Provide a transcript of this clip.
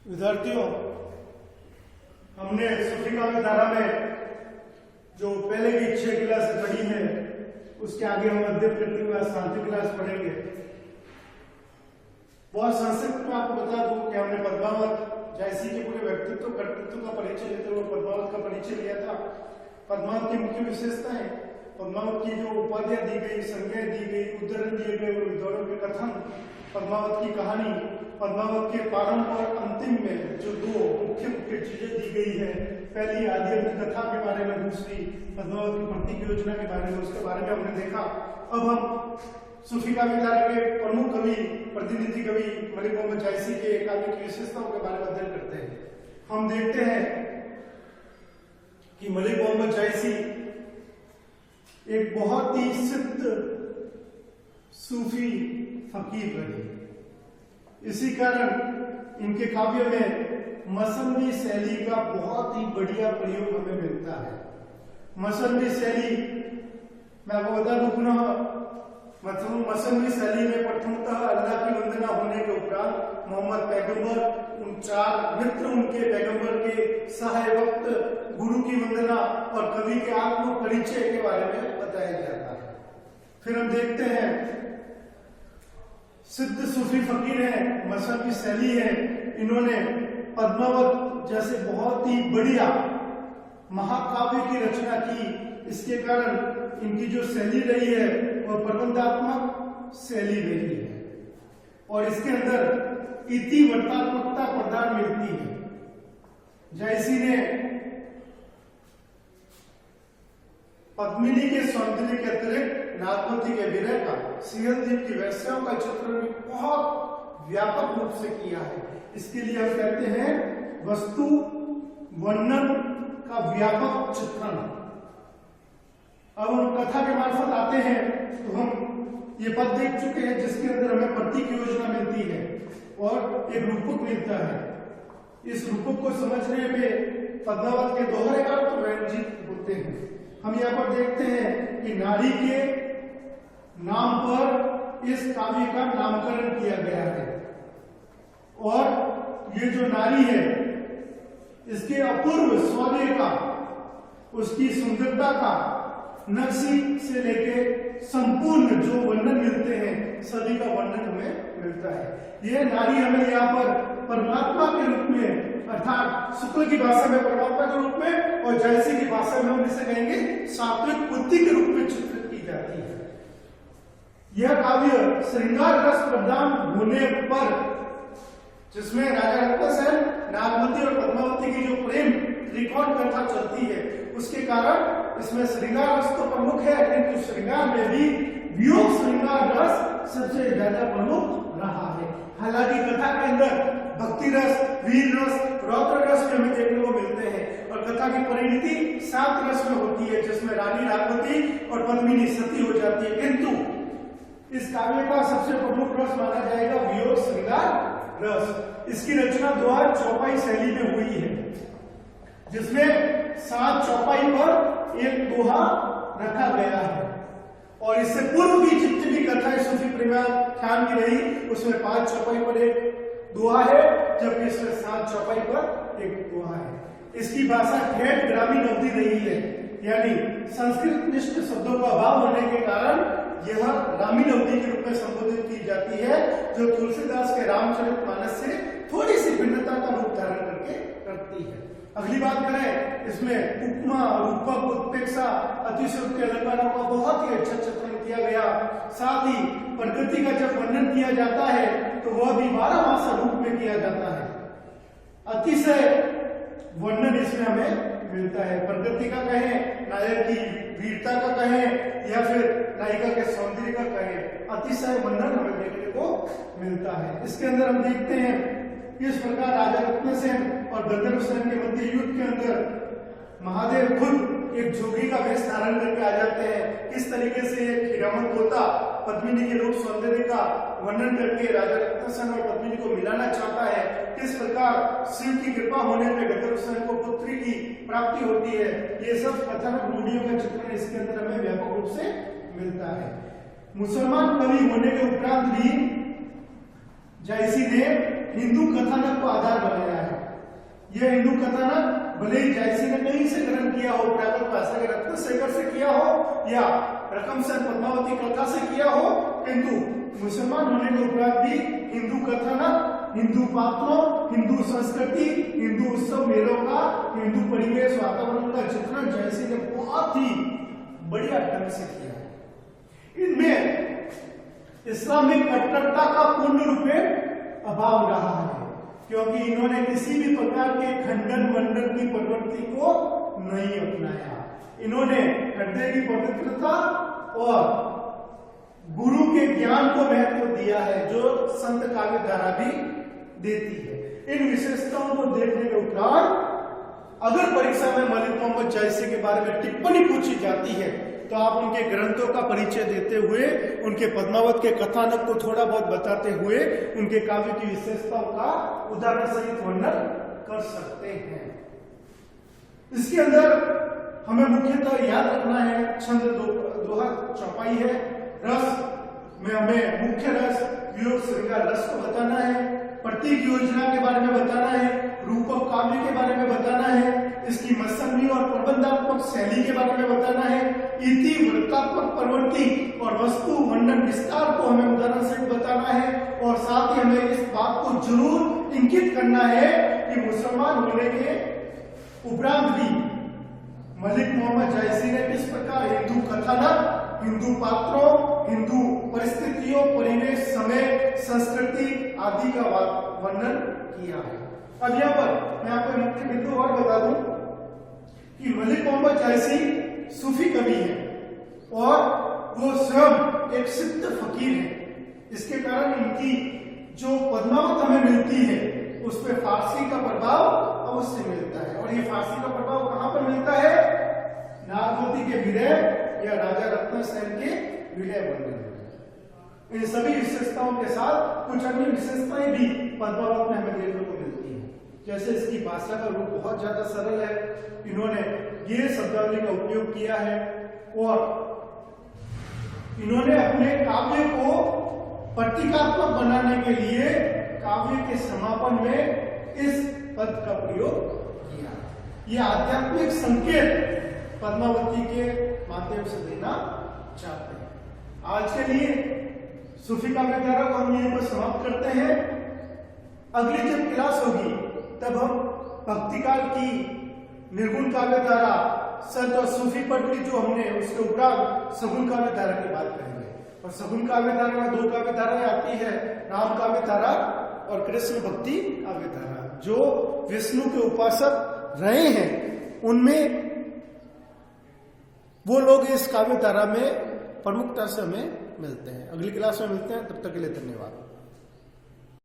विद्यार्थियों, हमने सूफी काव्य धारा में जो पहले की 6 क्लास पढ़ी है उसके आगे हम मध्यम करते हुए शांति क्लास पढ़ेंगे। बहुत संक्षिप्त में आपको बता दूं कि हमने पद्मावत जायसी के पूरे व्यक्तित्व कर्तृत्व का परिचय लेते हुए पद्मावत का परिचय लिया था। पद्मावत की मुख्य विशेषताएं, पद्मावत की जो उपाधियां दी गई, संज्ञाएं दी गई, उदाहरण दिए गए, विद्वानों के कथन, पद्मावत की कहानी, पद्मावत के प्रारंभ और अंतिम में जो 2 मुख्य चीजें दी गई है, पहली आदि अंत कथा के बारे में, दूसरी पद्मावत की प्रतीक योजना के बारे में, उसके बारे में हमने देखा। अब हम सूफी काव्य धारा के प्रमुख कवि, प्रतिनिधि कवि मलिक मोहम्मद जायसी के काव्य की विशेषताओं के बारे में अध्ययन करते हैं। हम देखते हैं कि मलिक मोहम्मद जायसी एक बहुत ही सिद्ध सूफी फकीर रहे। इसी कारण इनके काव्य में मसनवी शैली का बहुत ही बढ़िया प्रयोग हमें मिलता है। मसनवी शैली मैं आपको बता दूं पुनः, मसनवी शैली में प्रथमतः अल्लाह की वंदना होने के उपरांत मोहम्मद पैगंबर, उन 4 मित्र उनके पैगंबर के सहायवक्त गुरु की वंदना और कवि के आत्म परिचय के बारे में बताया जाता है। फिर हम देखते हैं सिद्ध सूफी फकीर हैं, मसनवी शैली है, इन्होंने पद्मावत जैसे बहुत ही बढ़िया महाकाव्य की रचना की। इसके कारण इनकी जो शैली रही है वह प्रबंधात्मक शैली रही है और इसके अंदर इतिवृत्तात्मकता प्रदान मिलती है। जायसी ने पद्मिनी के सौंदर्य के अतिरिक्त नागमती के विरह का, सिंहलदीप की वैश्याओं का चित्रण भी बहुत व्यापक रूप से किया है। इसके लिए हम कहते हैं वस्तु वर्णन का व्यापक चित्रण। अब हम कथा के मार्फत आते हैं तो हम ये पद देख चुके हैं जिसके अंदर हमें प्रतीक योजना मिलती है और एक रूपक मिलता है। इस रूपक को समझने में पद्मावत के दोहरे अर्थ रंजित होते हैं। हम यहाँ पर देखते हैं कि नारी के नाम पर इस काव्य का नामकरण किया गया है और ये जो नारी है इसके अपूर्व शौर्य का, उसकी सुंदरता का, नक्शी से लेके संपूर्ण जो वर्णन मिलते हैं सभी का वर्णन हमें मिलता है। यह नारी हमें यहाँ पर परमात्मा के रूप में, अर्थात शुक्ल की भाषा में परमात्मा के रूप में और जायसी की भाषा में हम इसे कहेंगे सात्विक बुद्धि के रूप में चित्रित की जाती है। यह काव्य श्रृंगार रस प्रदान होने पर, जिसमें राजा रत्नसेन, नागमती और पद्मावती की जो प्रेम त्रिकोण कथा चलती है, उसके कारण इसमें श्रृंगार रस तो प्रमुख है, किंतु श्रृंगार में भी वियोग श्रृंगार रस सबसे ज्यादा प्रमुख रहा है। हालांकि कथा के अंदर भक्ति रस, वीर रस, रौद्र रस भी हमें देखने को मिलते हैं और कथा की परिणति 7 रस में होती है, जिसमें रानी नागमती और पद्मिनी सती हो जाती है। किंतु इस काव्य का सबसे प्रमुख रस माना जाएगा वियोग श्रृंगार रस। इसकी रचना दोहा चौपाई शैली में हुई है, जिसमें 7 चौपाई पर एक दोहा रखा गया है और इससे पूर्व की जितनी भी कथाएं सूफी प्रेमाख्यान की रही उसमें 5 चौपाई पर एक दोहा है, जबकि इसमें 7 चौपाई पर एक दोहा है। इसकी भाषा ठेठ ग्रामीण अवधि रही है, यानी संस्कृत निष्ठ शब्दों का अभाव होने के कारण यह ग्रामीण अवधि के रूप में संबोधित की जाती है, जो तुलसीदास के रामचरितमानस से थोड़ी सी भिन्नता का रूप धारण करके करती है। अगली बात करें, इसमें उपमा, रूपक, उत्प्रेक्षा, अतिशयोक्ति अलंकारों का बहुत ही अच्छा चित्रण किया गया। साथ ही प्रकृति का जब वर्णन किया जाता है तो वह भी 12 मासा रूप में किया जाता है। अतिशय वर्णन इसमें हमें मिलता है। प्रकृति का कहें, नायक की वीरता का कहें या फिर नायिका के सौंदर्य का कहें, अतिशय वर्णन हमें देखने को मिलता है। इसके अंदर हम देखते हैं इस प्रकार राजा रत्नसेन और गंधर्व सेन के मध्य युद्ध के अंदर महादेव खुद एक जोगी का वेश धारण करके आ जाते हैं। किस तरीके से एक हीरामन तोता पद्मिनी के रूप सौंदर्य का वर्णन करके राजा रत्नसेन और पद्मिनी को मिलाना चाहता है, किस प्रकार शिव की कृपा होने पर गंधर्व सेन को पुत्री की प्राप्ति होती है, ये सब कथानक रूढ़ियों का चित्रण इसके अंदर हमें व्यापक रूप से मिलता है। मुसलमान कवि होने के उपरांत भी जायसी ने हिंदू कथानक को आधार बनाया है। यह हिंदू कथानक भले ही जायसी ने कहीं से ग्रहण किया हो, प्राकृत भाषा के रत्नशेखर से किया हो या रकमसन पद्मावती कथा से किया हो, किंतु मुसलमान होने के उपरांत भी हिंदू कथानक, हिंदू पात्रों, हिंदू संस्कृति, हिंदू उत्सव मेलों का, हिंदू परिवेश वातावरण का चित्रण जायसी ने बहुत ही बढ़िया ढंग से किया। इनमें इस्लामिक कट्टरता का पूर्ण रूप में अभाव रहा है, क्योंकि इन्होंने किसी भी प्रकार के खंडन मंडन की प्रवृत्ति को नहीं अपनाया। इन्होंने हृदय की पवित्रता और गुरु के ज्ञान को महत्व दिया है, जो संत काव्य धारा भी देती है। इन विशेषताओं को देखने के उपरांत अगर परीक्षा में मलिक मोहम्मद जायसी के बारे में टिप्पणी पूछी जाती है तो आप उनके ग्रंथों का परिचय देते हुए, उनके पद्मावत के कथानक को थोड़ा बहुत बताते हुए उनके काव्य की विशेषताओं का उदाहरण सहित वर्णन कर सकते हैं। इसके अंदर हमें मुख्यतः याद रखना है, छंद दोहा चौपाई है, रस में हमें मुख्य रस वियोग श्रृंगार रस को बताना है, प्रतीक योजना के बारे में बताना है, रूपक काव्य के बारे में बताना है, इसकी मसन्नी और प्रबंधात्मक शैली के बारे में बताना है, इति वृत्तात्मक प्रवृत्ति और वस्तु वर्णन विस्तार को हमें उदाहरण से बताना है, और साथ ही हमें इस बात को जरूर इंगित करना है कि मुसलमान होने के उपरांत भी मलिक मोहम्मद जायसी ने किस प्रकार हिंदू कथानक, हिंदू पात्रों, हिंदू परिस्थितियों, परिवेश, समय, संस्कृति आदि का वर्णन किया है। अब यहाँ पर मैं आपको मुख्य बिंदु और बता दूं कि मलिक मोहम्मद जायसी सूफी कवि है और वो स्वयं एक सिद्ध फकीर है। इसके कारण इनकी जो पद्मावत हमें मिलती है उस पर फारसी का प्रभाव अवश्य मिलता है, और ये फारसी का प्रभाव कहां पर मिलता है? नागवती के विरह या राजा रत्नसेन के विलय वर्णन। इन सभी विशेषताओं के साथ कुछ अन्य विशेषताएं भी पद्मावत में हमें देखने को मिलती हैं, जैसे इसकी भाषा का रूप बहुत ज्यादा सरल है, इन्होंने ये शब्दावली का उपयोग किया है, और इन्होंने अपने काव्य को प्रतीकात्मक बनाने के लिए काव्य के समापन में इस पद का प्रयोग किया। यह आध्यात्मिक संकेत पद्मावती के माध्यम से देना चाहते हैं। आज के लिए सूफी काव्य धारा को हम यहीं पर समाप्त करते हैं। अगली जब क्लास होगी तब हम भक्तिकाल की निर्गुण काव्य धारा, संत और सूफी पटरी जो हमने, उसके उपरांत सगुण काव्य धारा की बात करेंगे। और सगुण काव्य धारा में दो काव्य धाराएं आती है, राम काव्य धारा और कृष्ण भक्ति काव्य धारा। जो विष्णु के उपासक रहे हैं उनमें वो लोग इस काव्य धारा में प्रमुखता से हमें मिलते हैं। अगली क्लास में मिलते हैं, तब तक के लिए धन्यवाद।